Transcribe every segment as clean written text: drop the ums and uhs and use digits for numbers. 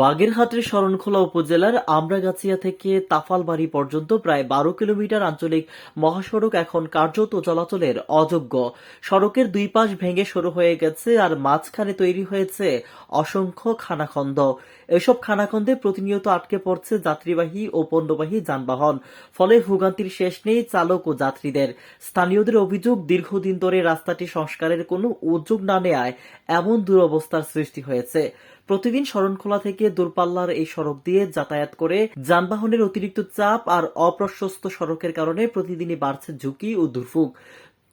বাগেরহাটের শরণখোলা উপজেলার আমরাগাছিয়া থেকে তাফালবাড়ি পর্যন্ত প্রায় ১২ কিলোমিটার আঞ্চলিক মহাসড়ক এখন কার্যত চলাচলের অযোগ্য। সড়কের দুই পাশ ভেঙে সরু হয়ে গেছে আর মাঝখানে তৈরি হয়েছে অসংখ্য খানাখন্দ। এসব খানাখন্দে প্রতিনিয়ত আটকে পড়ছে যাত্রীবাহী ও পণ্যবাহী যানবাহন। ফলে ভোগান্তির শেষ নেই চালক ও যাত্রীদের। স্থানীয়দের অভিযোগ, দীর্ঘদিন ধরে রাস্তাটি সংস্কারের কোনো উদ্যোগ না নেয়ায় এমন দুরবস্থার সৃষ্টি হয়েছে। প্রতিদিন শরণখোলা থেকে দূরপাল্লার এই সড়ক দিয়ে যাতায়াত করে যানবাহনের অতিরিক্ত চাপ আর অপ্রশস্ত সড়কের কারণে প্রতিদিনই বাড়ছে ঝুঁকি ও দুর্ভোগ।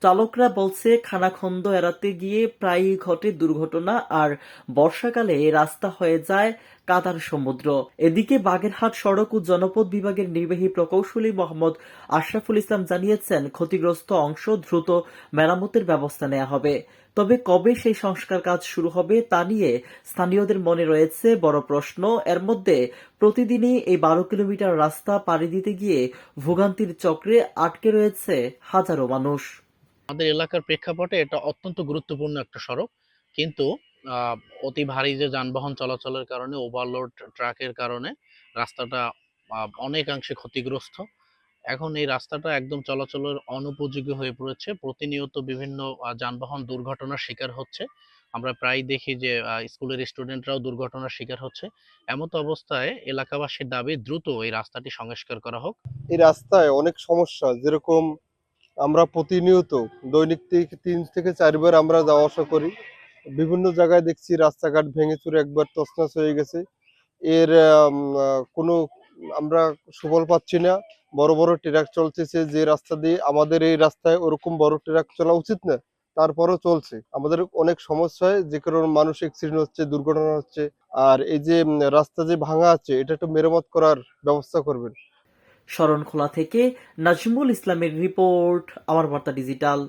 চালকরা বলছে, খানাখন্দ এড়াতে গিয়ে প্রায়ই ঘটে দুর্ঘটনা আর বর্ষাকালে এই রাস্তা হয়ে যায় কাদার সমুদ্র। এদিকে বাগেরহাট সড়ক ও জনপথ বিভাগের নির্বাহী প্রকৌশলী মোহাম্মদ আশরাফুল ইসলাম জানিয়েছেন, ক্ষতিগ্রস্ত অংশ দ্রুত মেরামতের ব্যবস্থা নেওয়া হবে। তবে কবে সেই সংস্কার কাজ শুরু হবে তা নিয়ে স্থানীয়দের মনে রয়েছে বড় প্রশ্ন। এর মধ্যে প্রতিদিনই এই ১২ কিলোমিটার রাস্তা পাড়ি দিতে গিয়ে ভোগান্তির চক্রে আটকে রয়েছে হাজারো মানুষ। আমাদের এলাকার প্রেক্ষাপটে এটা অত্যন্ত গুরুত্বপূর্ণ একটা সড়ক, কিন্তু আহ, অতি ভারী যে যানবাহন চলাচলের কারণে, ওভারলোড ট্রাকের কারণে রাস্তাটা অনেকাংশে ক্ষতিগ্রস্ত। এখন এই রাস্তাটা একদম চলাচলের অনুপযোগী হয়ে পড়েছে। প্রতিনিয়ত বিভিন্ন যানবাহন দুর্ঘটনার শিকার হচ্ছে। আমরা প্রায় দেখি যে স্কুলের স্টুডেন্টরাও দুর্ঘটনার শিকার হচ্ছে। এমত অবস্থায় এলাকাবাসীর দাবি দ্রুত এই রাস্তাটি সংস্কার করা হোক। এই রাস্তায় অনেক সমস্যা, যেরকম আমরা প্রতিনিয়ত দৈনিক ৩ থেকে ৪ বার আমরা যাওয়া আসা করি। বিভিন্ন জায়গায় দেখছি রাস্তাঘাট ভেঙে চুরে একবার তছনছ হয়ে গেছে। এর কোনো আমরা সুফল পাচ্ছি না। বড় বড় ট্রাক চলতেছে যে রাস্তা দিয়ে, আমাদের এই রাস্তায় ওরকম বড় ট্রাক চলা উচিত না, তারপরও চলছে। আমাদের অনেক সমস্যা হয়, যে কারণে মানুষ অ্যাক্সিডেন্ট হচ্ছে, দুর্ঘটনা হচ্ছে। আর এই যে রাস্তা যে ভাঙা আছে, এটা একটু মেরামত করার ব্যবস্থা করবেন। শরণখোলা থেকে নাজমুল ইসলামের রিপোর্ট, আমার বার্তা ডিজিটাল।